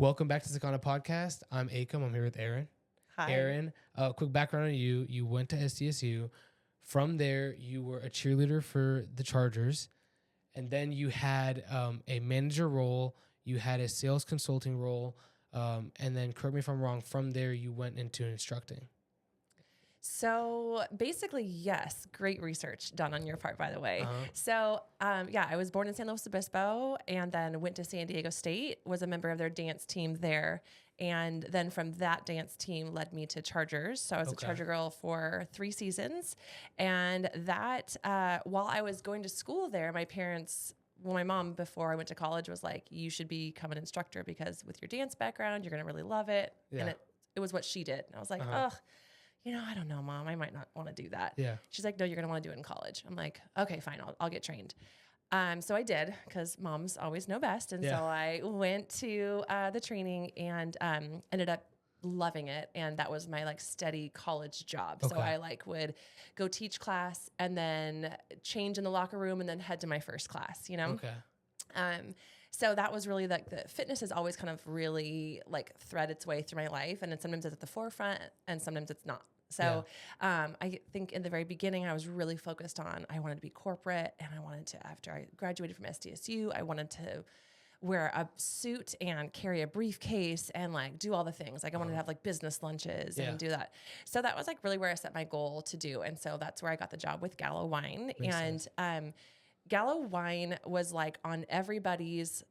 Welcome back to Sikhana podcast. I'm Akam. I'm here with Erin. Hi. Erin, quick background on you. You went to SDSU. From there, you were a cheerleader for the Chargers. And then you had a manager role. You had a sales consulting role. And then, correct me if I'm wrong, from there, you went into instructing. So basically, yes, great research done on your part, by the way. So I was born in San Luis Obispo and then went to San Diego State, was a member of their dance team there. And then from that dance team led me to Chargers. So I was a Charger girl for 3 seasons. And that, while I was going to school there, my mom, before I went to college, was like, you should become an instructor because with your dance background, you're going to really love it. Yeah. And it was what she did. And I was like, ugh. I don't know, Mom. I might not want to do that. Yeah. She's like, no, you're going to want to do it in college. I'm like, okay, fine. I'll get trained. So I did because moms always know best. And so I went to the training and ended up loving it. And that was my steady college job. So I would go teach class and then change in the locker room and then head to my first class, Okay. So that was really the fitness has always kind of really thread its way through my life. And then sometimes it's at the forefront and sometimes it's not. So I think in the very beginning, I was really focused on, I wanted to be corporate and I wanted to, after I graduated from SDSU, I wanted to wear a suit and carry a briefcase and do all the things. I wanted to have business lunches and do that. So that was really where I set my goal to do. And so that's where I got the job with Gallo Wine. Makes sense. Gallo Wine was on everybody's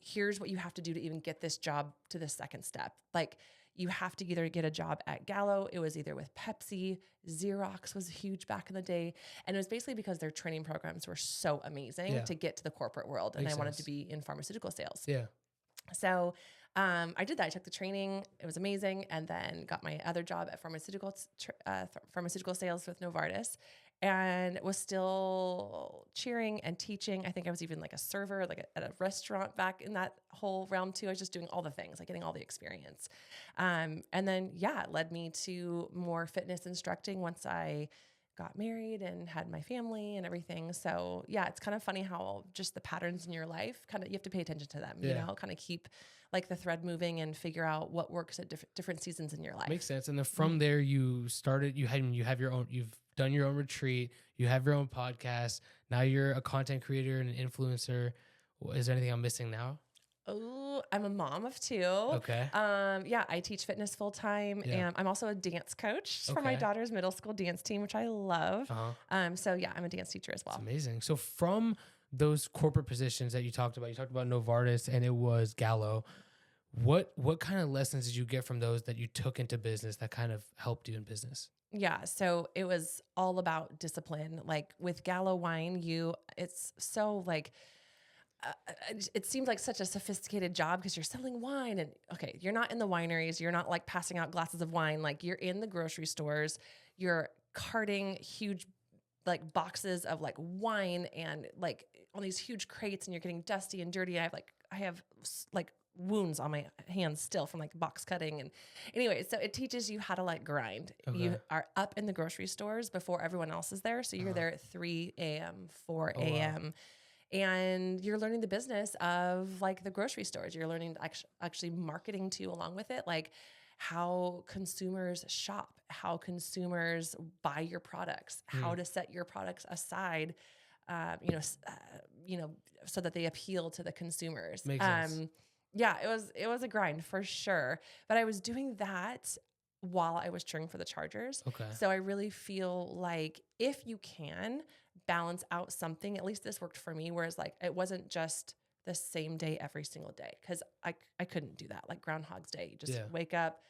here's what you have to do to even get this job to the second step. You have to either get a job at Gallo. It was either with Pepsi, Xerox was huge back in the day. And it was basically because their training programs were so amazing to get to the corporate world. And Makes I wanted sense. to be in pharmaceutical sales. Yeah. So I did that. I took the training. It was amazing. And then got my other job at pharmaceutical sales with Novartis and was still cheering and teaching. I think I was even a server, at a restaurant back in that whole realm too. I was just doing all the things, getting all the experience. And then, it led me to more fitness instructing once I got married and had my family and everything. So it's kind of funny how just the patterns in your life you have to pay attention to them, kind of keep the thread moving and figure out what works at different seasons in your life. Makes sense. And then from there, you started, you've done your own retreat, you have your own podcast. Now you're a content creator and an influencer. Is there anything I'm missing now? Oh, I'm a mom of 2. Okay. I teach fitness full time and I'm also a dance coach for my daughter's middle school dance team, which I love. I'm a dance teacher as well. That's amazing. So from those corporate positions that you talked about Novartis and it was Gallo. What kind of lessons did you get from those that you took into business that kind of helped you in business? Yeah. So it was all about discipline. With Gallo Wine, it's so it seemed like such a sophisticated job because you're selling wine and you're not in the wineries. You're not passing out glasses of wine. You're in the grocery stores, you're carting huge boxes of wine and on these huge crates and you're getting dusty and dirty. I have wounds on my hands still from box cutting. And anyway, so it teaches you how to grind. Okay. You are up in the grocery stores before everyone else is there. So you're there at 3 a.m., 4 a.m. Wow. And you're learning the business of the grocery stores. You're learning actually marketing too, along with it, how consumers shop, how consumers buy your products, how to set your products aside, so that they appeal to the consumers. Makes sense. It was a grind for sure. But I was doing that while I was cheering for the Chargers. Okay. So I really feel if you can balance out something, at least this worked for me, whereas it wasn't just the same day every single day because I couldn't do that. Groundhog's Day, you just wake up,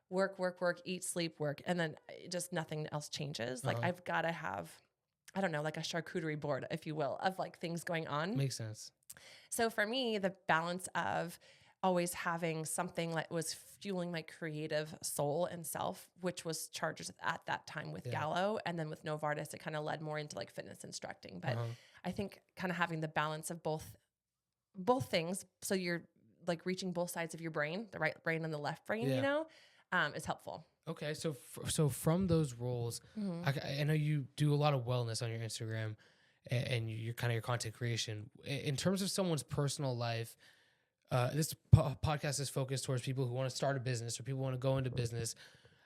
work, eat, sleep, work, and then just nothing else changes. I've got to have, I don't know, a charcuterie board, if you will, of things going on. Makes sense. So for me, the balance of always having something that was fueling my creative soul and self, which was Chargers at that time with Gallo. And then with Novartis, it kind of led more into fitness instructing. But I think kind of having the balance of both things. So you're reaching both sides of your brain, the right brain and the left brain, is helpful. Okay. So from those roles, I know you do a lot of wellness on your Instagram and you're kind of your content creation. In terms of someone's personal life, this podcast is focused towards people who want to start a business or people who want to go into business.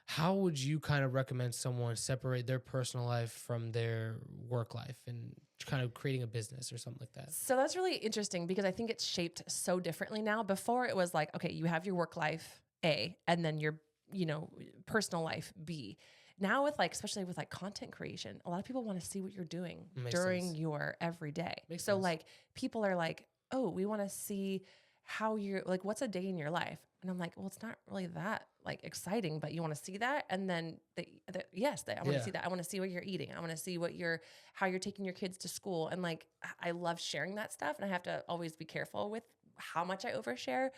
How would you kind of recommend someone separate their personal life from their work life and kind of creating a business or something like that? So that's really interesting because I think it's shaped so differently now. Before it was like, okay, you have your work life A and then your, personal life B. Now with like, especially with like content creation, a lot of people want to see what you're doing during your everyday. Makes so sense. like people are like, oh, we want to see how you're like, what's a day in your life? And I'm like, well, it's not really that like exciting, but you want to see that. And then I want to see that. I want to see what you're eating. I want to see how you're taking your kids to school. And like, I love sharing that stuff. And I have to always be careful with how much I overshare.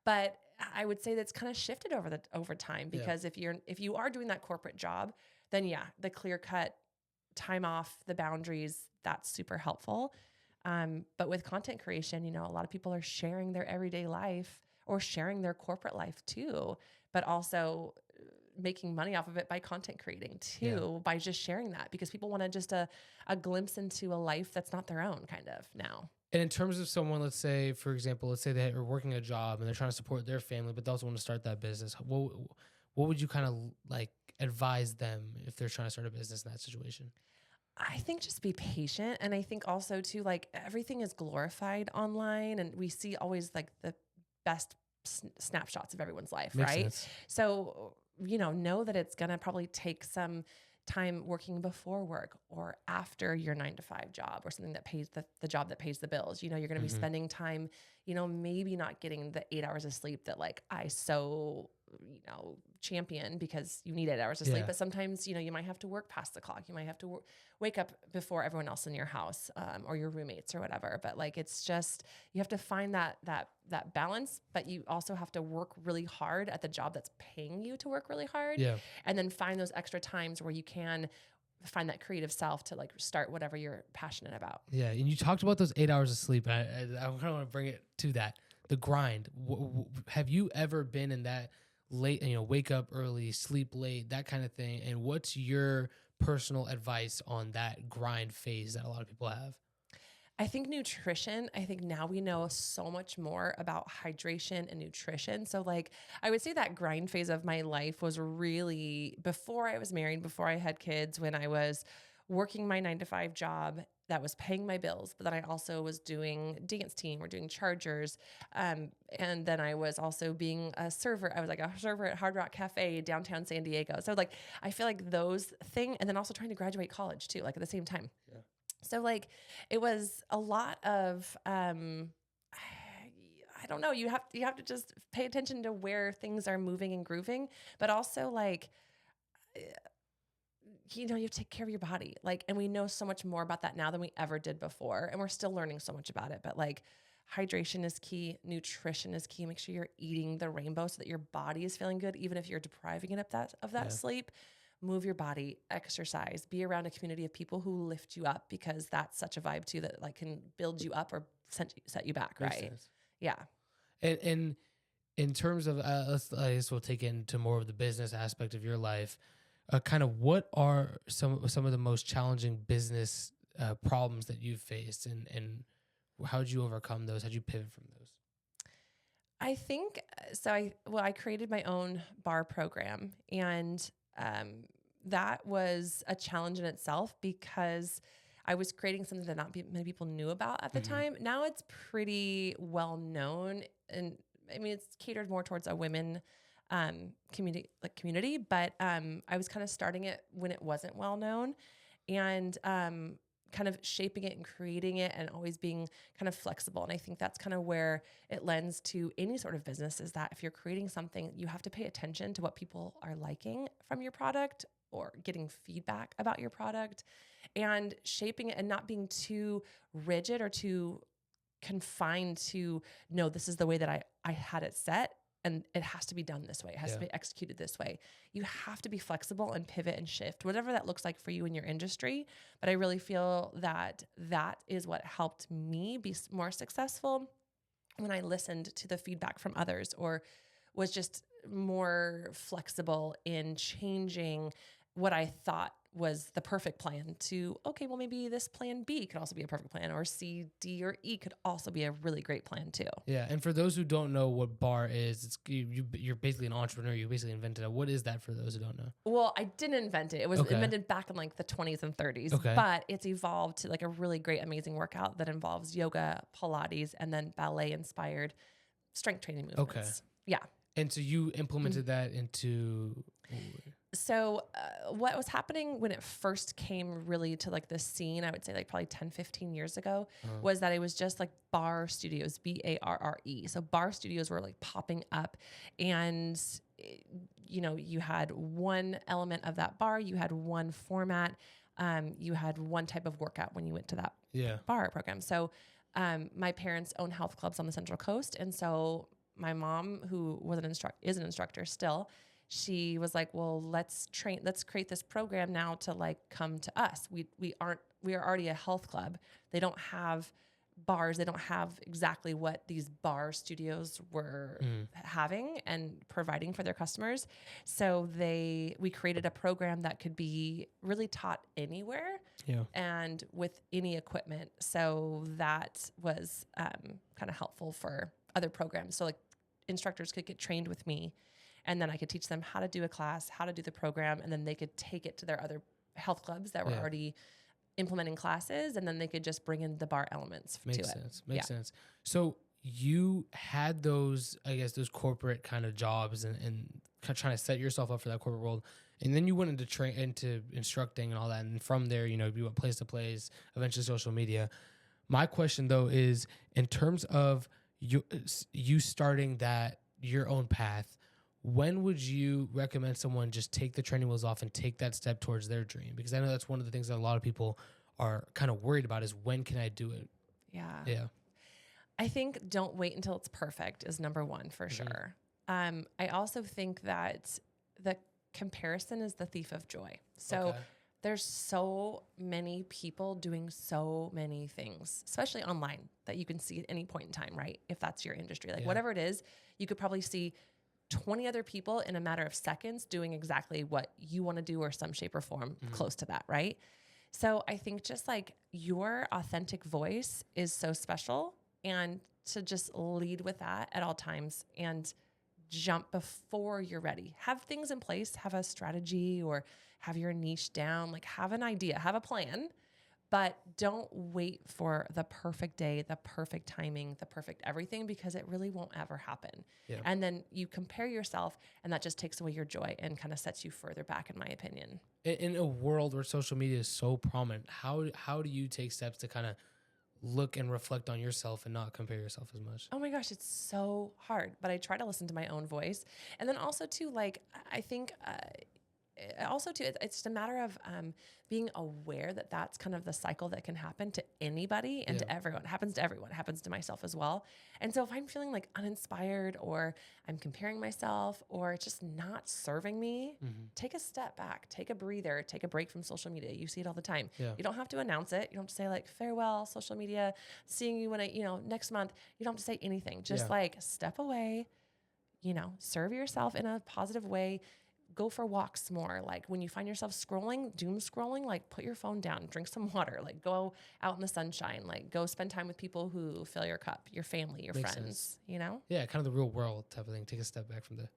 But I would say that's kind of shifted over time because if you are doing that corporate job, then the clear cut time off, the boundaries, that's super helpful. But with content creation, a lot of people are sharing their everyday life or sharing their corporate life too, but also making money off of it by content creating too, by just sharing that because people want just a glimpse into a life that's not their own kind of now. And in terms of someone, let's say, for example, they are working a job and they're trying to support their family, but they also want to start that business. What would you kind of like advise them if they're trying to start a business in that situation? I think just be patient. And I think also too, like everything is glorified online and we see always like the best snapshots of everyone's life. Makes right. sense. So, know that it's going to probably take some time working before work or after your 9-to-5 job or something that pays the job that pays the bills. You're going to be spending time, maybe not getting the 8 hours of sleep that like I so, champion because you need 8 hours of sleep. But sometimes, you might have to work past the clock. You might have to wake up before everyone else in your house or your roommates or whatever. But like, it's just, you have to find that balance, but you also have to work really hard at the job that's paying you to work really hard. Yeah. And then find those extra times where you can find that creative self to like start whatever you're passionate about. Yeah. And you talked about those 8 hours of sleep. I kind of want to bring it to that, the grind. Have you ever been in that late, wake up early, sleep late, that kind of thing? And what's your personal advice on that grind phase that a lot of people have? I think nutrition, now we know so much more about hydration and nutrition. So like, I would say that grind phase of my life was really before I was married, before I had kids, when I was working my 9-to-5 job that was paying my bills, but then I also was doing dance team or doing chargers. And then I was also being a server. I was like a server at Hard Rock Cafe, downtown San Diego. So like, I feel like those things, and then also trying to graduate college too, like at the same time. Yeah. So like, it was a lot of, I don't know, you have to just pay attention to where things are moving and grooving, but also like, you have to take care of your body. Like, and we know so much more about that now than we ever did before. And we're still learning so much about it, but like hydration is key. Nutrition is key. Make sure you're eating the rainbow so that your body is feeling good. Even if you're depriving it of that sleep, move your body, exercise, be around a community of people who lift you up because that's such a vibe too, that like can build you up or set you back. Makes right. sense. Yeah. And in terms of, I guess we'll take into more of the business aspect of your life. Kind of what are some of the most challenging business problems that you've faced, and how did you overcome those? How did you pivot from those? I think so. I created my own bar program, and that was a challenge in itself because I was creating something that not many people knew about at the time. Now it's pretty well known, and I mean it's catered more towards a women community, but I was kind of starting it when it wasn't well known, and kind of shaping it and creating it and always being kind of flexible. And I think that's kind of where it lends to any sort of business, is that if you're creating something, you have to pay attention to what people are liking from your product or getting feedback about your product, and shaping it and not being too rigid or too confined to, no, this is the way that I had it set, and it has to be done this way. It has to be executed this way. You have to be flexible and pivot and shift, whatever that looks like for you in your industry. But I really feel that that is what helped me be more successful when I listened to the feedback from others, or was just more flexible in changing what I thought was the perfect plan to, okay, well, maybe this plan B could also be a perfect plan, or C, D, or E could also be a really great plan too. Yeah. And for those who don't know what bar is, it's you're basically an entrepreneur. You basically invented it. What is that for those who don't know? Well, I didn't invent it. It was Okay. invented back in like the 20s and 30s, Okay. but it's evolved to like a really great, amazing workout that involves yoga, Pilates, and then ballet inspired strength training movements. Okay. Yeah. And so you implemented that into. So what was happening when it first came really to like the scene, I would say like probably 10, 15 years ago, was that it was just like bar studios, BARRE. So bar studios were like popping up, and you know, you had one element of that bar, you had one format, you had one type of workout when you went to that bar program. So my parents own health clubs on the Central Coast. And so my mom, who was is an instructor still, she was like, well, let's create this program now to like come to us. We are already a health club. They don't have bars. They don't have exactly what these bar studios were having and providing for their customers. So we created a program that could be really taught anywhere and with any equipment. So that was kind of helpful for other programs. So like instructors could get trained with me, and then I could teach them how to do a class, how to do the program, and then they could take it to their other health clubs that were already implementing classes, and then they could just bring in the bar elements to it. Makes sense. So you had those, I guess, those corporate kind of jobs and kind of trying to set yourself up for that corporate world. And then you went into instructing and all that. And from there, you know, you went place to place, eventually social media. My question though is, in terms of you starting your own path, when would you recommend someone just take the training wheels off and take that step towards their dream? Because I know that's one of the things that a lot of people are kind of worried about is, when can I do it? Yeah. I think don't wait until it's perfect is number one for sure. I also think that the comparison is the thief of joy. So there's so many people doing so many things, especially online, that you can see at any point in time, right? If that's your industry, like whatever it is, you could probably see 20 other people in a matter of seconds doing exactly what you want to do, or some shape or form close to that, right? So I think just like your authentic voice is so special, and to just lead with that at all times and jump before you're ready. Have things in place, have a strategy, or have your niche down, like have an idea, have a plan, but don't wait for the perfect day, the perfect timing, the perfect everything, because it really won't ever happen. And then you compare yourself, and that just takes away your joy and kind of sets you further back, in my opinion. In a world where social media is so prominent, how do you take steps to kind of look and reflect on yourself and not compare yourself as much? Oh my gosh, it's so hard, but I try to listen to my own voice. And then also too, like, I think, also too, it's just a matter of being aware that that's kind of the cycle that can happen to anybody and to everyone. It happens to everyone. It happens to myself as well. And so if I'm feeling like uninspired, or I'm comparing myself, or it's just not serving me, take a step back, take a breather, take a break from social media. You see it all the time. You don't have to announce it. You don't have to say like, farewell, social media, seeing you when next month. You don't have to say anything. Just like step away, serve yourself in a positive way. Go for walks more. Like when you find yourself doom scrolling, like put your phone down, drink some water, like go out in the sunshine, like go spend time with people who fill your cup, your family, your Makes friends, sense. Yeah, kind of the real world type of thing. Take a step back from the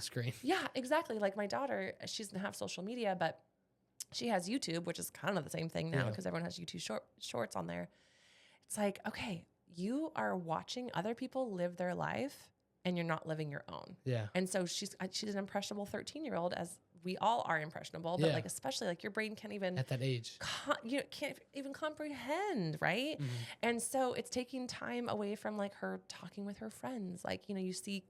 screen. Yeah, exactly. Like my daughter, she doesn't have social media, but she has YouTube, which is kind of the same thing now because everyone has YouTube shorts on there. It's like, okay, you are watching other people live their life, and you're not living your own. And so she's an impressionable 13-year-old, as we all are impressionable, but like, especially like your brain can't even at that age, can't even comprehend. Right. And so it's taking time away from like her talking with her friends. Like, you see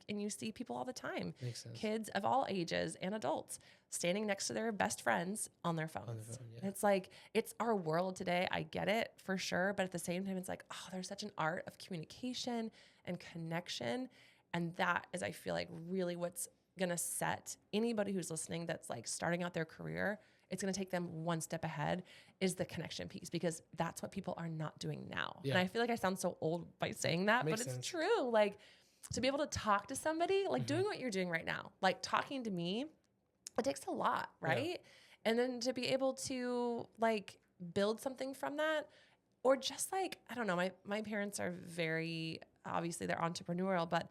people all the time, kids of all ages and adults standing next to their best friends on their phones. It's like, it's our world today. I get it for sure. But at the same time, it's like, oh, there's such an art of communication and connection. And that is, I feel like, really what's going to set anybody who's listening that's like starting out their career, it's going to take them one step ahead, is the connection piece, because that's what people are not doing now. And I feel like I sound so old by saying that, but it's true. Like, to be able to talk to somebody, like doing what you're doing right now, like talking to me, it takes a lot, right? And then to be able to like build something from that, or just like, I don't know, my parents are very, obviously they're entrepreneurial, but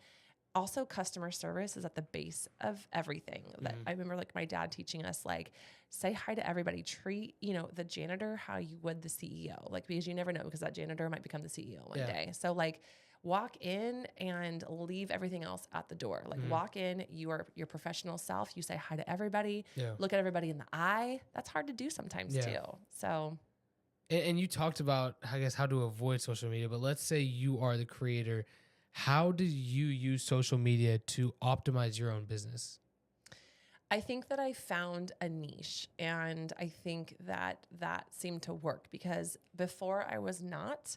also customer service is at the base of everything. That I remember like my dad teaching us, like, say hi to everybody, treat, the janitor how you would the CEO, like, because you never know, because that janitor might become the CEO one day. So like walk in and leave everything else at the door. Like walk in, you are your professional self. You say hi to everybody, look at everybody in the eye. That's hard to do sometimes too. So. And you talked about, I guess, how to avoid social media, but let's say you are the creator. How do you use social media to optimize your own business? I think that I found a niche, and I think that seemed to work, because before I was not.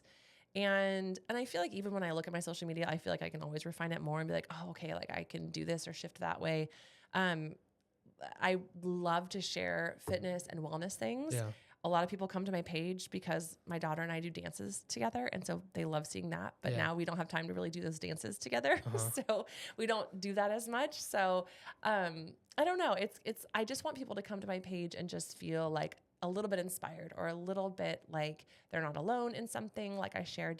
And I feel like even when I look at my social media, I feel like I can always refine it more and be like, oh, okay, like I can do this or shift that way. I love to share fitness and wellness things. Yeah. A lot of people come to my page because my daughter and I do dances together. And so they love seeing that. But now we don't have time to really do those dances together. So we don't do that as much. So I don't know. I just want people to come to my page and just feel like a little bit inspired, or a little bit like they're not alone in something. Like I share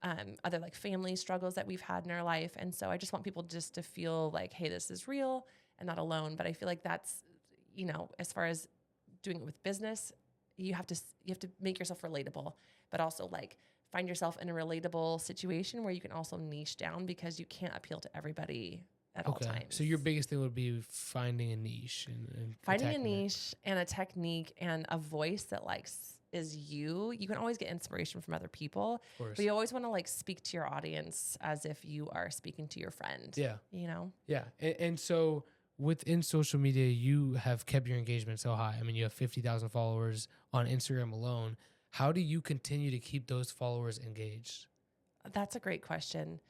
other like family struggles that we've had in our life. And so I just want people just to feel like, hey, this is real and not alone. But I feel like that's, as far as doing it with business, you have to make yourself relatable, but also like find yourself in a relatable situation where you can also niche down, because you can't appeal to everybody at all times. So your biggest thing would be finding a niche and finding a niche and a technique and a voice that like is you. You can always get inspiration from other people, but you always want to like speak to your audience as if you are speaking to your friend. Yeah. Yeah. And so within social media, you have kept your engagement so high. I mean, you have 50,000 followers on Instagram alone. How do you continue to keep those followers engaged? That's a great question.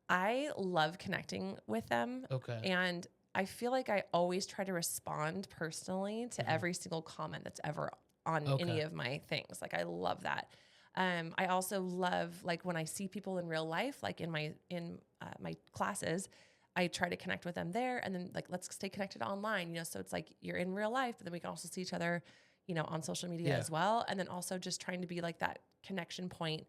I love connecting with them. Okay. And I feel like I always try to respond personally to every single comment that's ever on any of my things. Like I love that. I also love like when I see people in real life, like in my classes, I try to connect with them there, and then like, let's stay connected online, so it's like you're in real life, but then we can also see each other, on social media as well. And then also just trying to be like that connection point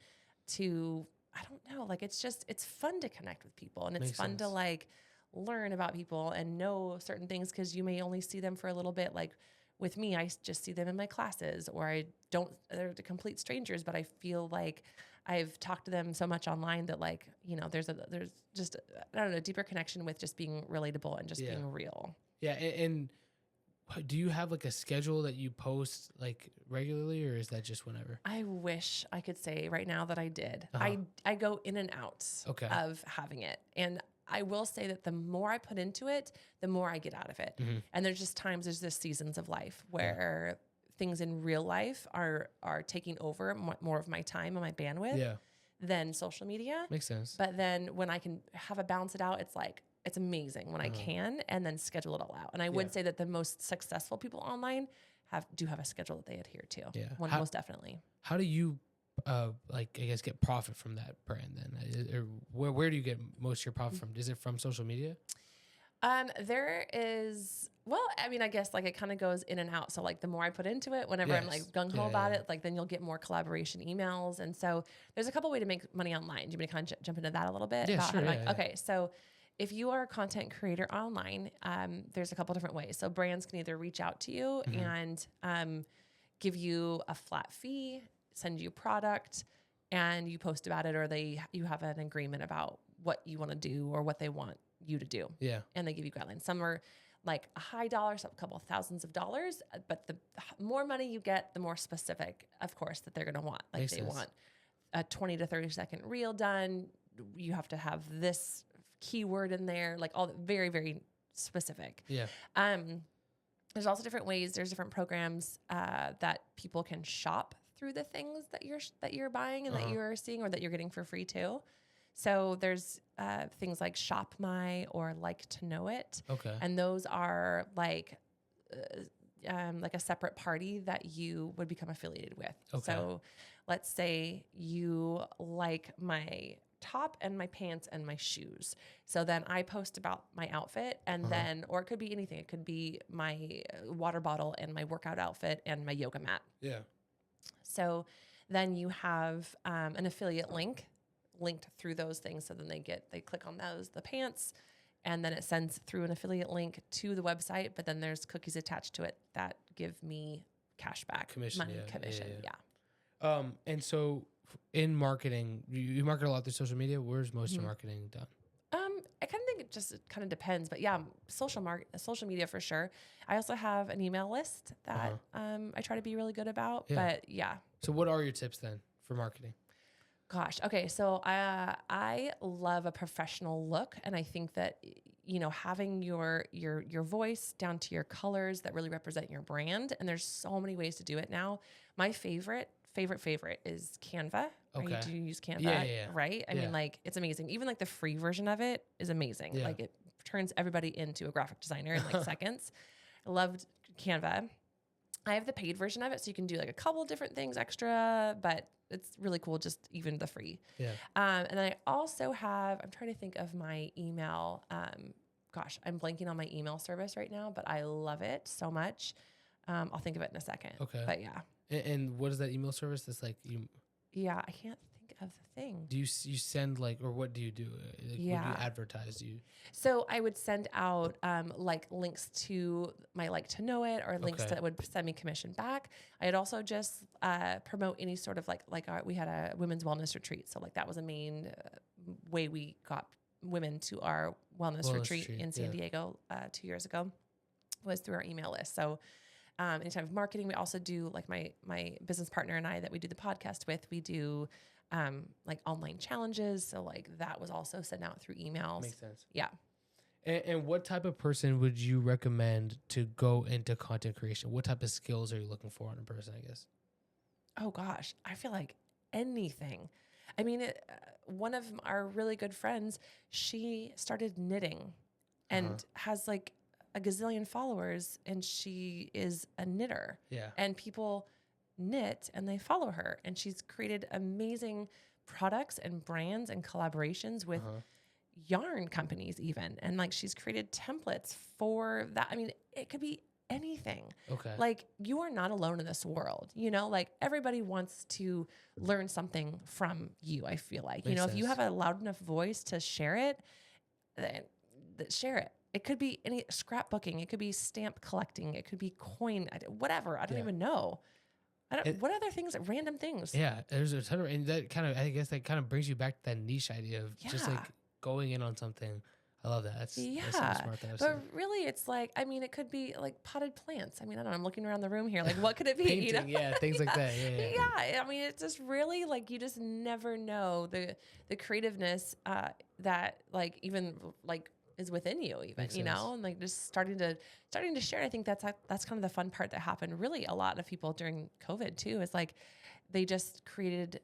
to, I don't know, like, it's fun to connect with people, and it's fun to like learn about people and know certain things, because you may only see them for a little bit. Like with me, I just see them in my classes, or they're complete strangers, but I feel like I've talked to them so much online that like, there's just, I don't know, a deeper connection with just being relatable and just being real. Yeah. And do you have like a schedule that you post like regularly, or is that just whenever? I wish I could say right now that I did. I go in and out of having it. And I will say that the more I put into it, the more I get out of it. And there's just seasons of life where things in real life are taking over more of my time and my bandwidth than social media. Makes sense. But then when I can have a balance it out, it's like, it's amazing when I can, and then schedule it all out. And I would say that the most successful people online do have a schedule that they adhere to. Yeah. Most definitely. How do you get profit from that brand then? Or where do you get most of your profit from? Is it from social media? There is, well, I mean, I guess like it kind of goes in and out. So like the more I put into it, whenever I'm like gung ho about it, like then you'll get more collaboration emails. And so there's a couple ways to make money online. Do you want me to kind of jump into that a little bit? Yeah, sure. Okay. So if you are a content creator online, there's a couple different ways. So brands can either reach out to you and give you a flat fee, send you product, and you post about it, or you have an agreement about what you want to do or what they want you to do. Yeah. And they give you guidelines. Some are like a high dollar, some a couple of thousands of dollars, but the more money you get, the more specific, of course, that they're going to want. Like Makes sense. Want a 20 to 30 second reel done. You have to have this keyword in there, like all very, very specific. Yeah. There's also different ways. There's different programs that people can shop through the things that you're buying and that you're seeing, or that you're getting for free too. So there's things like Shop My or Like to Know It. Okay. And those are like a separate party that you would become affiliated with. Okay. So let's say you like my top and my pants and my shoes. So then I post about my outfit and then, or it could be anything. It could be my water bottle and my workout outfit and my yoga mat. Yeah. So then you have an affiliate link linked through those things. So then they click on the pants, and then it sends through an affiliate link to the website. But then there's cookies attached to it that give me cash back, Commission. commission. Yeah. And so in marketing, you market a lot through social media. Where's most of your marketing done? I kind of think it kind of depends, but yeah, social media for sure. I also have an email list that I try to be really good about, but yeah. So what are your tips then for marketing? Gosh. Okay. So I love a professional look, and I think that, having your voice down to your colors that really represent your brand. And there's so many ways to do it now. My favorite is Canva. Okay. Right? Do you use Canva? Yeah. Right? I mean, like, it's amazing. Even like the free version of it is amazing. Yeah. Like, it turns everybody into a graphic designer in like seconds. I loved Canva. I have the paid version of it, so you can do like a couple different things extra, but it's really cool, just even the free. Yeah. And I also have, I'm trying to think of my email. Gosh, I'm blanking on my email service right now, but I love it so much. I'll think of it in a second. Okay. But yeah. And what is that email service? That's like you. Yeah, I can't think of the thing. Do you send like, or what do you do? Like, Yeah. What do you advertise? So I would send out like links to my like to know it, or links that would send me commission back. I'd also just promote any sort of we had a women's wellness retreat. So like that was a main way we got women to our wellness retreat in San Diego 2 years ago, was through our email list. So anytime of marketing, we also do, like my business partner and I that we do the podcast with, we do like online challenges. So like that was also sent out through emails. Makes sense. Yeah. And what type of person would you recommend to go into content creation? What type of skills are you looking for in a person, I guess? Oh gosh, I feel like anything. I mean, one of our really good friends, she started knitting and has like a gazillion followers, and she is a knitter. Yeah. And people knit and they follow her, and she's created amazing products and brands and collaborations with yarn companies even. And like, she's created templates for that. I mean, it could be anything. Okay. Like, you are not alone in this world, like everybody wants to learn something from you. I feel like, Makes if you sense. have a loud enough voice to share it, then share it. It could be any scrapbooking. It could be stamp collecting. It could be coin, whatever. I don't even know. What other things, random things? Yeah. There's a ton of, and that kind of, I guess that kind of brings you back to that niche idea of just like going in on something. I love that. That's something smart that I've but seen. really, it's like, I mean, it could be like potted plants. I mean, I don't know. I'm looking around the room here. Like, what could it be? Painting, yeah, things like that. Yeah. I mean, it's just really like, you just never know the creativeness that like even like is within you, even, Makes sense. and like just starting to share. I think that's kind of the fun part that happened. Really, a lot of people during COVID too, is like they just created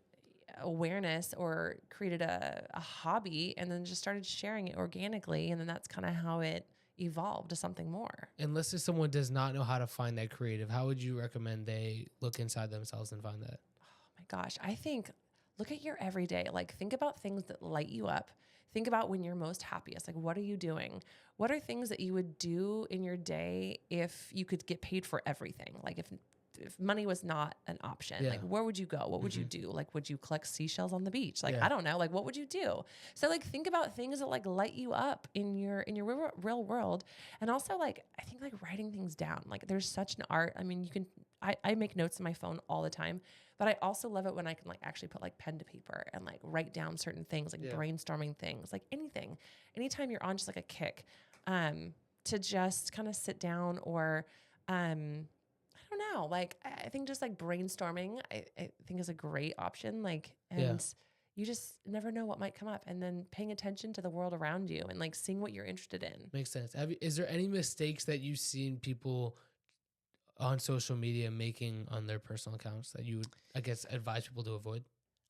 awareness or created a hobby and then just started sharing it organically. And then that's kind of how it evolved to something more. Unless if someone does not know how to find that creative, how would you recommend they look inside themselves and find that? Oh my gosh. I think look at your everyday, like think about things that light you up. Think about when you're most happiest. Like, what are you doing? What are things that you would do in your day if you could get paid for everything? Like if money was not an option, like where would you go? What would you do? Like, would you collect seashells on the beach? Like, I don't know. Like, what would you do? So like, think about things that like light you up in your real world. And also like, I think like writing things down, like there's such an art. I mean, I make notes on my phone all the time, but I also love it when I can like actually put like pen to paper and like write down certain things, like brainstorming things, like anytime you're on just like a kick, to just kind of sit down or, I don't know. Like, I think just like brainstorming, I think is a great option. Like, and you just never know what might come up, and then paying attention to the world around you and like seeing what you're interested in. Makes sense. Is there any mistakes that you've seen people on social media making on their personal accounts that you would, I guess, advise people to avoid?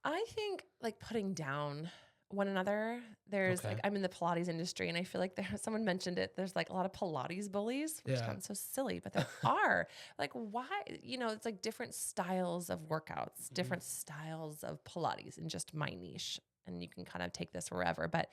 I think like putting down one another. There's like, I'm in the Pilates industry, and I feel like someone mentioned it. There's like a lot of Pilates bullies, which sounds so silly, but there are. Like, why? It's like different styles of workouts, different styles of Pilates in just my niche. and you can kind of take this wherever. But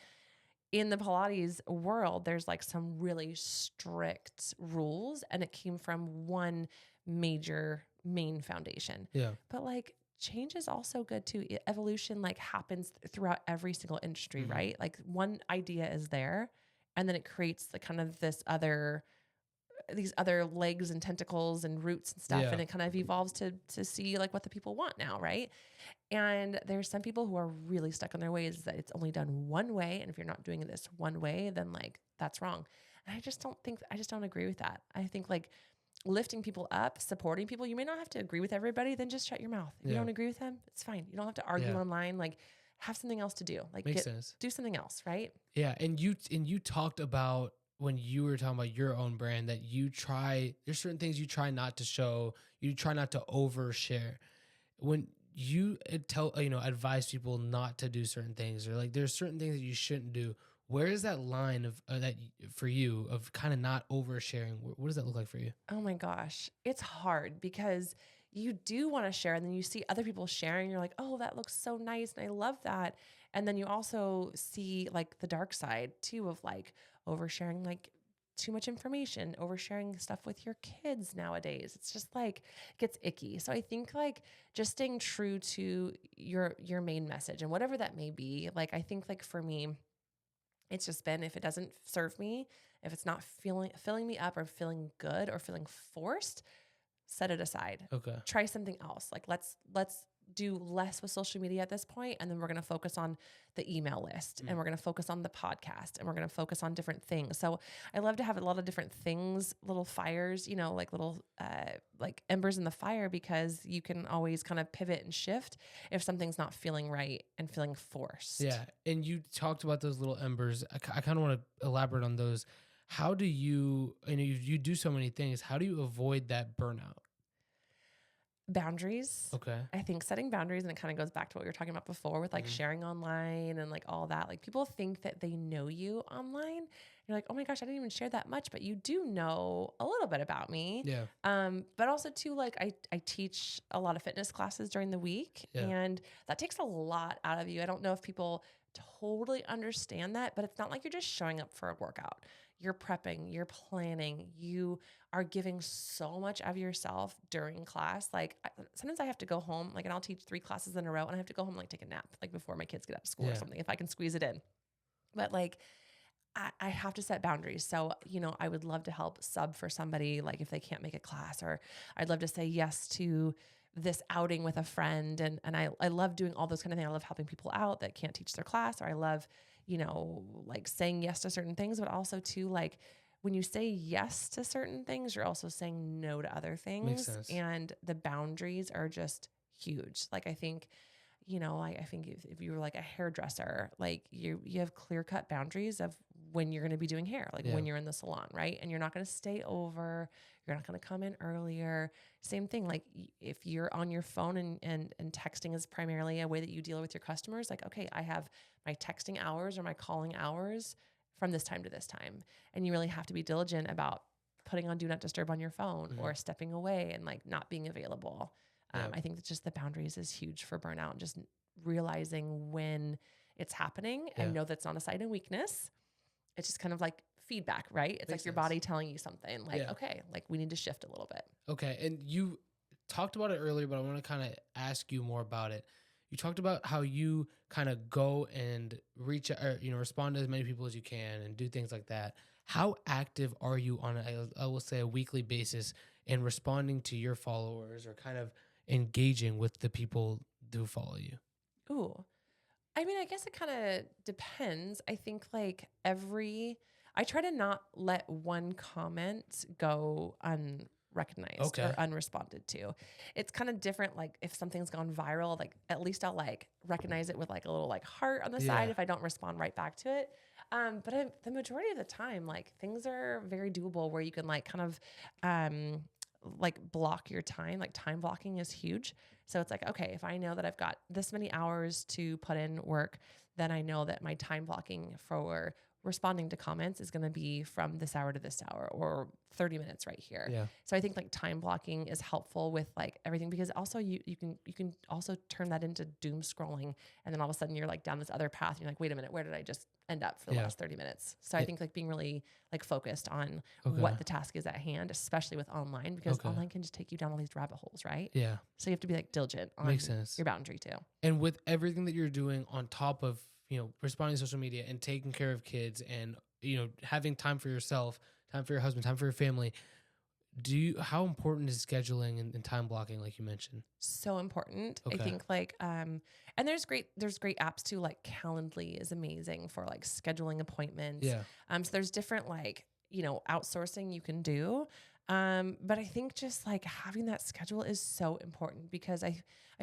in the Pilates world, there's like some really strict rules, and it came from one major main foundation. Yeah. But like change is also good too. Evolution like happens throughout every single industry, right? Like one idea is there, and then it creates the kind of these other legs and tentacles and roots and stuff. Yeah. And it kind of evolves to see like what the people want now. Right. And there's some people who are really stuck on their ways that it's only done one way. And if you're not doing this one way, then like that's wrong. And I just don't agree with that. I think like lifting people up, supporting people, you may not have to agree with everybody, then just shut your mouth. If you don't agree with them, it's fine. You don't have to argue online. Like have something else to do. Like Makes sense. Do something else. Right. Yeah. And you talked about, when you were talking about your own brand, that there's certain things you try not to show, you try not to overshare. When you advise people not to do certain things, or like there's certain things that you shouldn't do, where is that line of that for you of kind of not oversharing? What does that look like for you? Oh my gosh. It's hard because you do want to share, and then you see other people sharing. You're like, oh, that looks so nice. And I love that. And then you also see like the dark side too of like oversharing, like too much information, oversharing stuff with your kids nowadays. It's just like, it gets icky. So I think like just staying true to your main message and whatever that may be. Like, I think like for me, it's just been, if it doesn't serve me, if it's not filling me up or feeling good or feeling forced, set it aside. Okay. Try something else. Like let's do less with social media at this point, and then we're going to focus on the email list, and we're going to focus on the podcast, and we're going to focus on different things. So I love to have a lot of different things, little fires, like little like embers in the fire, because you can always kind of pivot and shift if something's not feeling right and feeling forced. Yeah. And you talked about those little embers. I kind of want to elaborate on those. How do you do so many things, how do you avoid that burnout? Boundaries. Okay. I think setting boundaries, and it kind of goes back to what we were talking about before with like sharing online and like all that. Like people think that they know you online. You're like, oh my gosh, I didn't even share that much, but you do know a little bit about me. Yeah. But also too, like I teach a lot of fitness classes during the week, and that takes a lot out of you. I don't know if people totally understand that, but it's not like you're just showing up for a workout. You're prepping, you're planning, you are giving so much of yourself during class. Like sometimes I have to go home, like, and I'll teach 3 classes in a row, and I have to go home, like take a nap, like before my kids get out of school or something, if I can squeeze it in. But like, I have to set boundaries. So, I would love to help sub for somebody, like if they can't make a class, or I'd love to say yes to this outing with a friend. And I love doing all those kind of things. I love helping people out that can't teach their class, or I love, like saying yes to certain things, but also too, like when you say yes to certain things, you're also saying no to other things. Makes sense. And the boundaries are just huge. Like I think, I think if you were like a hairdresser, like you have clear cut boundaries of when you're going to be doing hair, like when you're in the salon, right? And you're not going to stay over, you're not going to come in earlier. Same thing. Like if you're on your phone and texting is primarily a way that you deal with your customers, like, okay, I have my texting hours or my calling hours from this time to this time. And you really have to be diligent about putting on do not disturb on your phone or stepping away and like not being available. I think that just the boundaries is huge for burnout, just realizing when it's happening and know that's not a sign of weakness. It's just kind of like feedback, right? It's Makes like your sense. body telling you something like, okay, like we need to shift a little bit. Okay. And you talked about it earlier, but I want to kind of ask you more about it. You talked about how you kind of go and reach, or, respond to as many people as you can and do things like that. How active are you on I will say a weekly basis in responding to your followers, or kind of engaging with the people who follow you? Ooh, I mean, I guess it kind of depends. I think like I try to not let one comment go unrecognized or unresponded to. It's kind of different. Like if something's gone viral, like at least I'll like recognize it with like a little like heart on the side if I don't respond right back to it. But the majority of the time, like things are very doable where you can like kind of, like block your time. Like time blocking is huge. So it's like, okay, if I know that I've got this many hours to put in work, then I know that my time blocking for responding to comments is going to be from this hour to this hour or 30 minutes right here. Yeah. So I think like time blocking is helpful with like everything, because also you can also turn that into doom scrolling. And then all of a sudden you're like down this other path and you're like, wait a minute, where did I just end up for the last 30 minutes? So I think like being really like focused on what the task is at hand, especially with online, because online can just take you down all these rabbit holes, right? Yeah. So you have to be like diligent on Makes sense. your boundary too. And with everything that you're doing on top of, responding to social media and taking care of kids and, having time for yourself, time for your husband, time for your family, how important is scheduling and time blocking, like you mentioned? So important. Okay. I think like, and there's great apps too. Like Calendly is amazing for like scheduling appointments. Yeah. So there's different like, outsourcing you can do. But I think just like having that schedule is so important, because I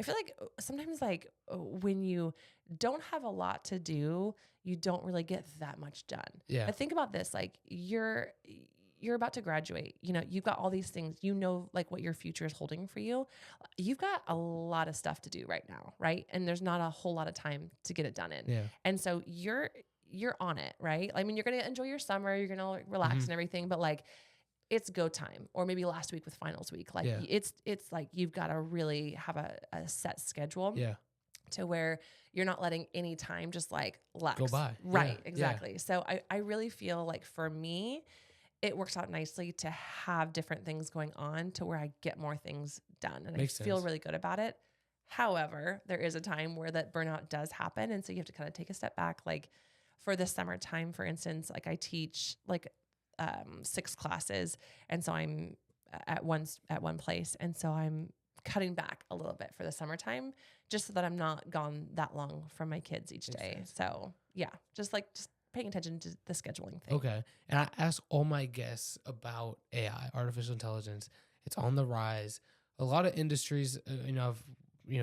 feel like sometimes like when you don't have a lot to do, you don't really get that much done. Yeah. But think about this, like you're about to graduate, you've got all these things, like what your future is holding for you. You've got a lot of stuff to do right now. Right. And there's not a whole lot of time to get it done in. Yeah. And so you're on it. Right. I mean, you're going to enjoy your summer, you're going to relax and everything, but like, it's go time, or maybe last week with finals week. Like it's like, you've got to really have a set schedule to where you're not letting any time just like lax. Go by. Right. Yeah. Exactly. Yeah. So I really feel like for me, it works out nicely to have different things going on to where I get more things done, and Makes I feel sense. Really good about it. However, there is a time where that burnout does happen. And so you have to kind of take a step back. Like for the summertime, for instance, like I teach like 6 classes. And so I'm at one place. And so I'm cutting back a little bit for the summertime, just so that I'm not gone that long from my kids each day. Sense. So yeah, just paying attention to the scheduling thing. Okay. And I ask all my guests about AI, artificial intelligence. It's on the rise. A lot of industries, I've,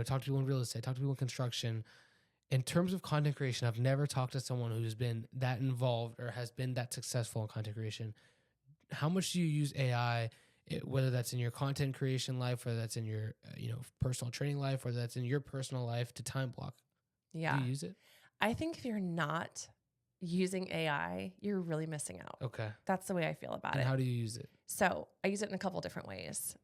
talked to people in real estate, talked to people in construction. In terms of content creation, I've never talked to someone who's been that involved or has been that successful in content creation. How much do you use AI, whether that's in your content creation life, whether that's in your, personal training life, whether that's in your personal life, to time block? Yeah. Do you use it? I think if you're not using AI, you're really missing out. Okay. That's the way I feel about it. And how do you use it? So I use it in a couple different ways.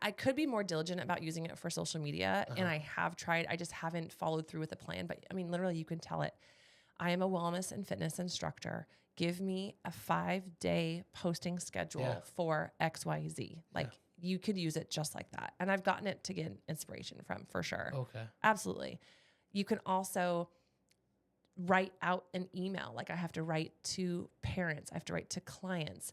I could be more diligent about using it for social media, and I have tried. I just haven't followed through with the plan. But I mean, literally, you can tell it. I am a wellness and fitness instructor. Give me a 5-day posting schedule for XYZ. Like you could use it just like that. And I've gotten it to get inspiration from, for sure. Okay. Absolutely. You can also write out an email. Like I have to write to parents. I have to write to clients.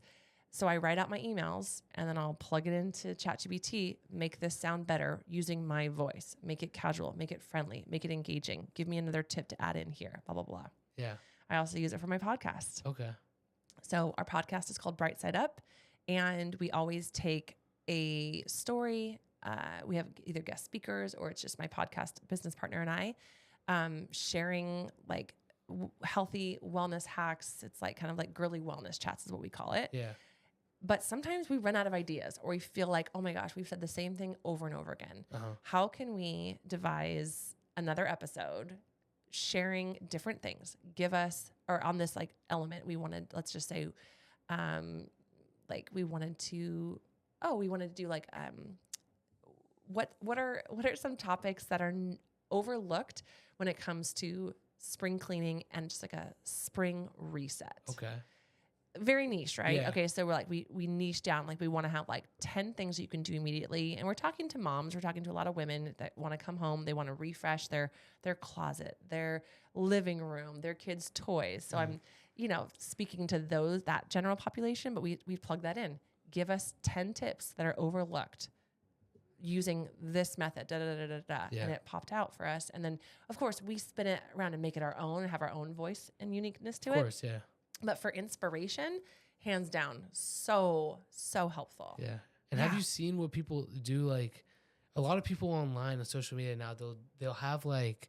So I write out my emails and then I'll plug it into ChatGPT, make this sound better using my voice, make it casual, make it friendly, make it engaging. Give me another tip to add in here, blah, blah, blah. Yeah. I also use it for my podcast. Okay. So our podcast is called Bright Side Up, and we always take a story. We have either guest speakers or it's just my podcast business partner and I sharing like healthy wellness hacks. It's like kind of like girly wellness chats is what we call it. Yeah. But sometimes we run out of ideas, or we feel like, oh my gosh, we've said the same thing over and over again. How can we devise another episode sharing different things? Give us, or on this like element, we wanted, let's just say, like we wanted to do like, what are some topics that are overlooked when it comes to spring cleaning and just like a spring reset? Okay. Very niche, right? Yeah. Okay. So we're like, we niche down, like we want to have like 10 things that you can do immediately. And we're talking to moms, we're talking to a lot of women that want to come home. They want to refresh their closet, their living room, their kids' toys. So I'm, speaking to that general population, but we plug that in. Give us 10 tips that are overlooked using this method, Yeah. And it popped out for us. And then of course we spin it around and make it our own and have our own voice and uniqueness to it. Of course. Yeah. But for inspiration, hands down, so helpful. Yeah. And have you seen what people do? Like a lot of people online on social media now, they'll have like,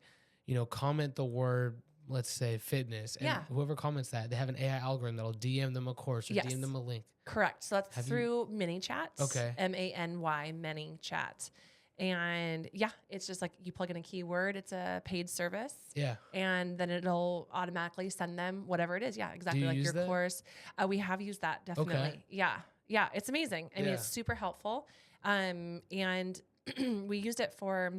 comment the word, let's say fitness. And whoever comments that, they have an AI algorithm that'll DM them a course or DM them a link. Correct. So that's through Many Chats. Okay. MANY Many Chats. And yeah, it's just like you plug in a keyword, it's a paid service. Yeah. And then it'll automatically send them whatever it is. Yeah, exactly. Like use your that? course. We have used that definitely. Okay. Yeah. Yeah. It's amazing. I mean, Yeah. it's super helpful. And we used it for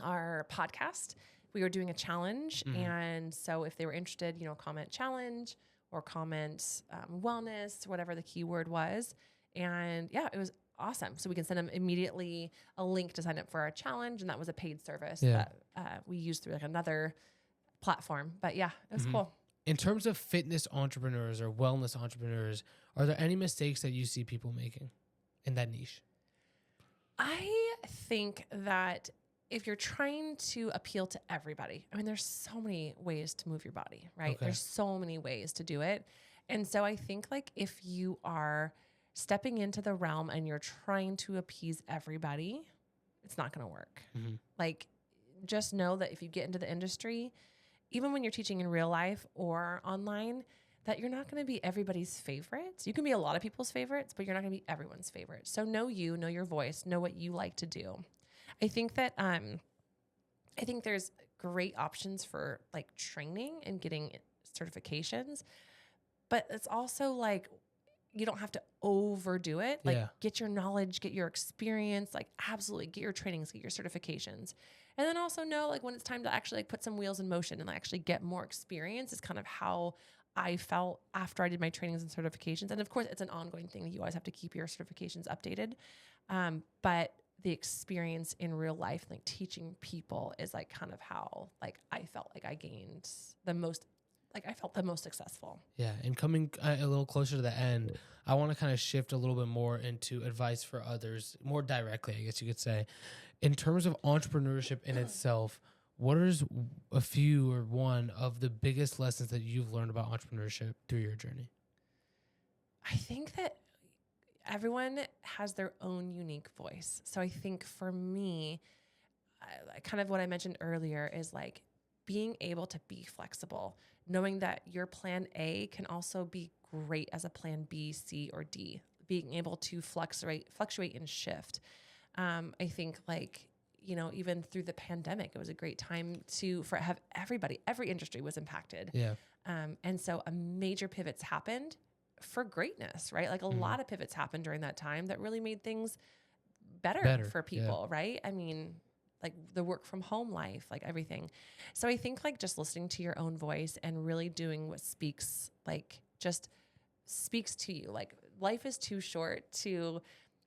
our podcast. We were doing a challenge. And so if they were interested, comment challenge or comment wellness, whatever the keyword was. And yeah, it was awesome. So we can send them immediately a link to sign up for our challenge. And that was a paid service that we used through like another platform. But yeah, it was cool. In terms of fitness entrepreneurs or wellness entrepreneurs, are there any mistakes that you see people making in that niche? I think that if you're trying to appeal to everybody, I mean, there's so many ways to move your body, right? Okay. There's so many ways to do it. And so I think like if you are stepping into the realm and you're trying to appease everybody, it's not going to work. Like, just know that if you get into the industry, even when you're teaching in real life or online, that you're not going to be everybody's favorites. You can be a lot of people's favorites, but you're not going to be everyone's favorite. So know you, know your voice, know what you like to do. I think that I think there's great options for like training and getting certifications, but it's also like you don't have to overdo it. Like get your knowledge, get your experience, like absolutely get your trainings, get your certifications. And then also know like when it's time to actually like put some wheels in motion and like actually get more experience is kind of how I felt after I did my trainings and certifications. And of course it's an ongoing thing that you always have to keep your certifications updated. But the experience in real life, like teaching people is like kind of how like I felt like I gained the most, like I felt the most successful. Yeah. And coming a little closer to the end, I want to kind of shift a little bit more into advice for others, more directly, I guess you could say. In terms of entrepreneurship in itself, what is a few or one of the biggest lessons that you've learned about entrepreneurship through your journey? I think that everyone has their own unique voice. So I think for me, kind of what I mentioned earlier is like being able to be flexible, knowing that your plan A can also be great as a plan B, C, or D, being able to fluctuate and shift. I think like, even through the pandemic, it was a great time have every industry was impacted. Yeah. And so a major pivots happened for greatness, right? Like a lot of pivots happened during that time that really made things better for people, right? I mean, like the work from home life, like everything. So I think like just listening to your own voice and really doing what speaks to you. Like life is too short to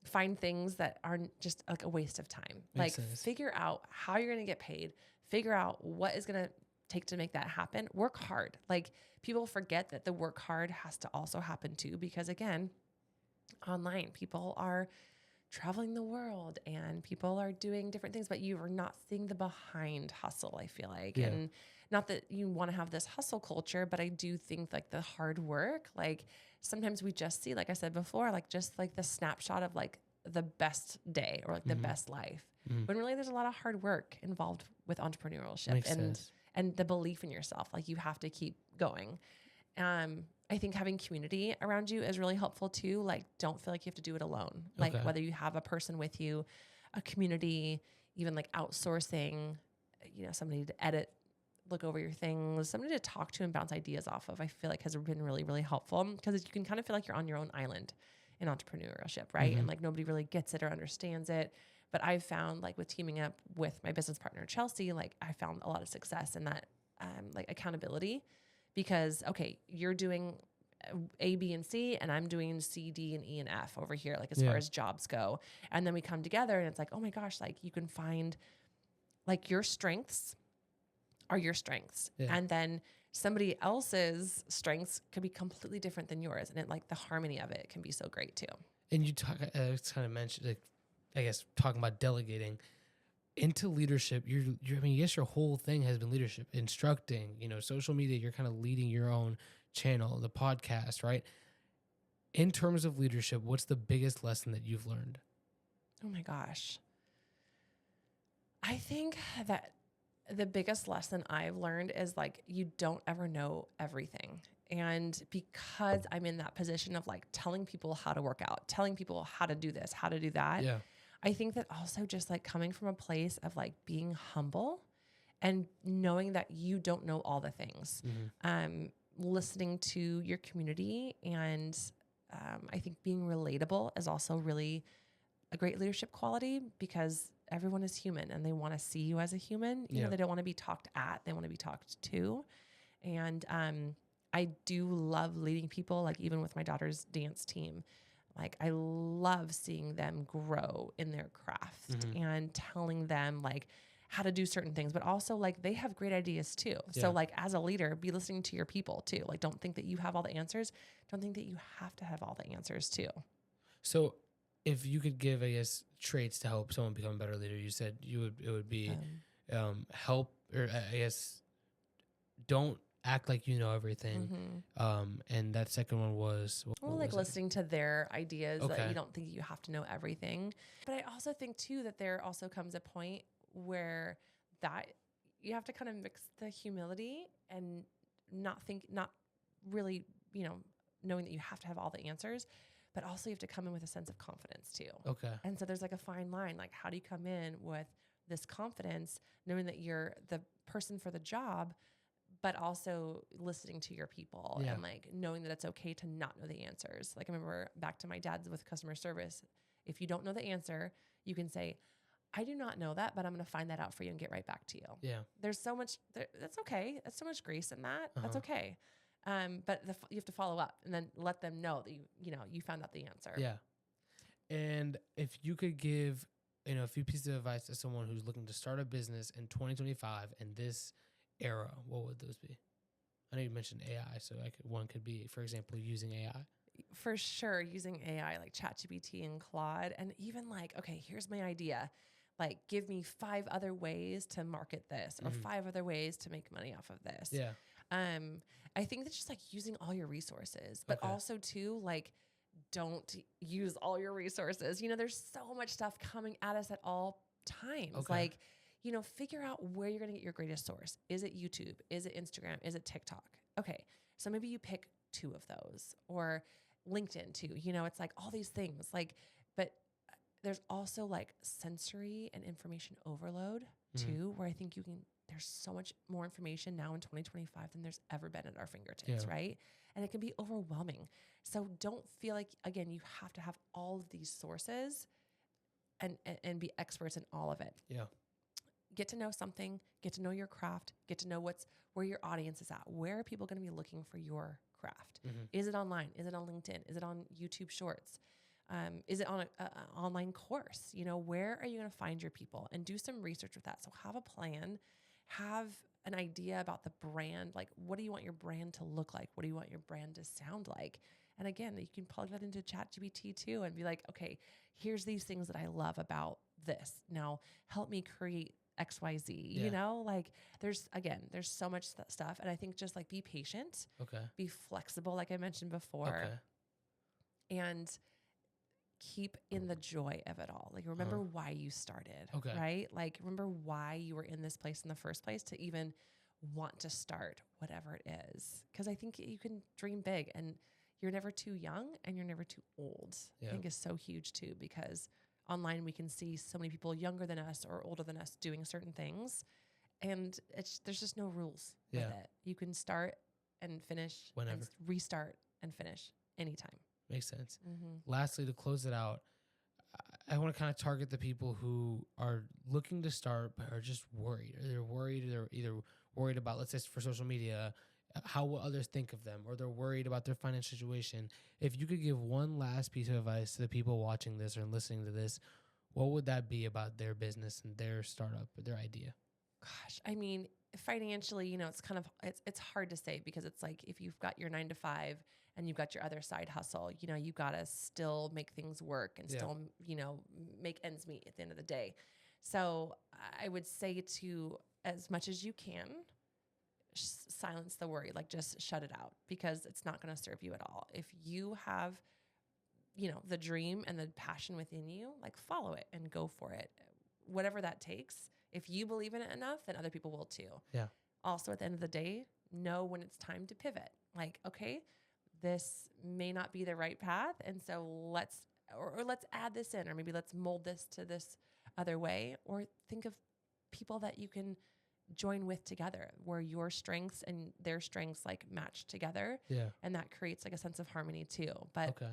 find things that are just like a waste of time. Makes like sense. Figure out how you're going to get paid, figure out what is going to take to make that happen. Work hard. Like people forget that the work hard has to also happen too, because again, online people are traveling the world and people are doing different things, but you are not seeing the behind hustle, I feel like. Yeah. And not that you want to have this hustle culture, but I do think like the hard work, like sometimes we just see, like I said before, like just like the snapshot of like the best day or like the best life. When really there's a lot of hard work involved with entrepreneurship. Makes sense. And the belief in yourself, like you have to keep going. I think having community around you is really helpful too. Like, don't feel like you have to do it alone. Like whether you have a person with you, a community, even like outsourcing, somebody to edit, look over your things, somebody to talk to and bounce ideas off of, I feel like has been really, really helpful because you can kind of feel like you're on your own island in entrepreneurship, right? And like nobody really gets it or understands it. But I've found like with teaming up with my business partner, Chelsea, like I found a lot of success in that like accountability because, okay, you're doing A, B, and C, and I'm doing C, D, and E, and F over here, like as far as jobs go. And then we come together and it's like, oh my gosh, like you can find like your strengths are your strengths. Yeah. And then somebody else's strengths could be completely different than yours. And it like the harmony of it can be so great too. And you talk, kind of mentioned, like, I guess, talking about delegating into leadership. I mean, yes, your whole thing has been leadership, instructing, social media, you're kind of leading your own channel, the podcast, right? In terms of leadership, what's the biggest lesson that you've learned? Oh my gosh. I think that the biggest lesson I've learned is like, you don't ever know everything. And because I'm in that position of like telling people how to work out, telling people how to do this, how to do that, I think that also just like coming from a place of like being humble and knowing that you don't know all the things, listening to your community. And I think being relatable is also really a great leadership quality, because everyone is human and they want to see you as a human. You know, they don't want to be talked at, they want to be talked to. And I do love leading people, like even with my daughter's dance team. Like I love seeing them grow in their craft and telling them like how to do certain things, but also like they have great ideas too. So like as a leader, be listening to your people too. Like don't think that you have all the answers. Don't think that you have to have all the answers too. So if you could give, I guess, traits to help someone become a better leader, you said it would be help, or I guess don't act like you know everything. And that second one was like listening to their ideas, that Okay. you don't think you have to know everything. But I also think too that there also comes a point where that you have to kind of mix the humility and not really, knowing that you have to have all the answers, but also you have to come in with a sense of confidence too. Okay. And so there's like a fine line. Like, how do you come in with this confidence, knowing that you're the person for the job, but also listening to your people and like knowing that it's okay to not know the answers. Like I remember back to my dad's with customer service. If you don't know the answer, you can say, I do not know that, but I'm going to find that out for you and get right back to you. Yeah. There's so much, that's okay. That's so much grace in that. That's okay. But you have to follow up and then let them know that you found out the answer. Yeah. And if you could give, a few pieces of advice to someone who's looking to start a business in 2025 in this era, what would those be? I know you mentioned AI, so one could be, for example, using AI. For sure, using AI like ChatGPT and Claude, and even like, okay, here's my idea. Like, give me 5 other ways to market this, or 5 other ways to make money off of this. Yeah. I think that's just like using all your resources, but also too, like, don't use all your resources. There's so much stuff coming at us at all times. Like, figure out where you're going to get your greatest source. Is it YouTube? Is it Instagram? Is it TikTok? Okay. So maybe you pick 2 of those, or LinkedIn too. It's like all these things, like, but there's also like sensory and information overload too, where I think there's so much more information now in 2025 than there's ever been at our fingertips. Right. And it can be overwhelming. So don't feel like, again, you have to have all of these sources and be experts in all of it. Yeah. Get to know something, get to know your craft, get to know where your audience is at. Where are people going to be looking for your craft? Is it online? Is it on LinkedIn? Is it on YouTube Shorts? Is it on an online course? Where are you going to find your people? And do some research with that. So have a plan, have an idea about the brand. Like, what do you want your brand to look like? What do you want your brand to sound like? And again, you can plug that into ChatGPT too and be like, okay, here's these things that I love about this. Now help me create XYZ, like there's so much stuff. And I think just like be patient, be flexible, like I mentioned before, and keep in the joy of it all. Like remember why you started, right? Like remember why you were in this place in the first place to even want to start whatever it is. Cause I think you can dream big, and you're never too young and you're never too old. I think is so huge too, because online we can see so many people younger than us or older than us doing certain things, and there's just no rules with it. You can start and finish whenever, and restart and finish anytime. Makes sense. Lastly, to close it out, I want to kind of target the people who are looking to start but are just worried. They're either worried about, let's say for social media, how will others think of them, or they're worried about their financial situation. If you could give one last piece of advice to the people watching this or listening to this, what would that be about their business and their startup or their idea? Gosh, I mean, financially, it's hard to say, because it's like if you've got your 9 to 5 and you've got your other side hustle, you got to still make things work and still, make ends meet at the end of the day. So I would say to, as much as you can, silence the worry, like just shut it out, because it's not going to serve you at all. If you have, the dream and the passion within you, like follow it and go for it. Whatever that takes. If you believe in it enough, then other people will too. Yeah. Also, at the end of the day, know when it's time to pivot. Like, okay, this may not be the right path, and so let's or let's add this in, or maybe let's mold this to this other way, or think of people that you can join with together where your strengths and their strengths like match together. Yeah. And that creates like a sense of harmony too. But Okay.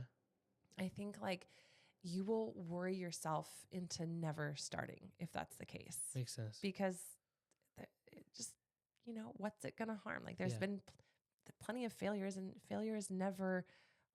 I think like you will worry yourself into never starting if that's the case. Makes sense. Because it just, what's it going to harm? Like there's been plenty of failures, and failure is never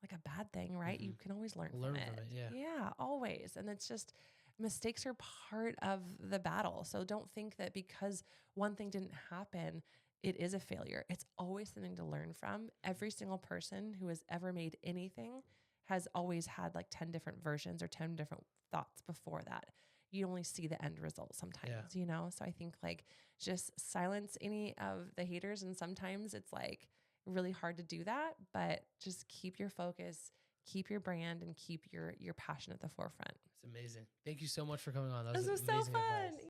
like a bad thing, right? You can always learn from it. Yeah, always. And it's just, mistakes are part of the battle. So don't think that because one thing didn't happen, it is a failure. It's always something to learn from. Every single person who has ever made anything has always had like 10 different versions or 10 different thoughts before that. You only see the end result sometimes, So I think like just silence any of the haters. And sometimes it's like really hard to do that, but just keep your focus, keep your brand, and keep your passion at the forefront. It's amazing. Thank you so much for coming on. That This was so amazing fun. advice.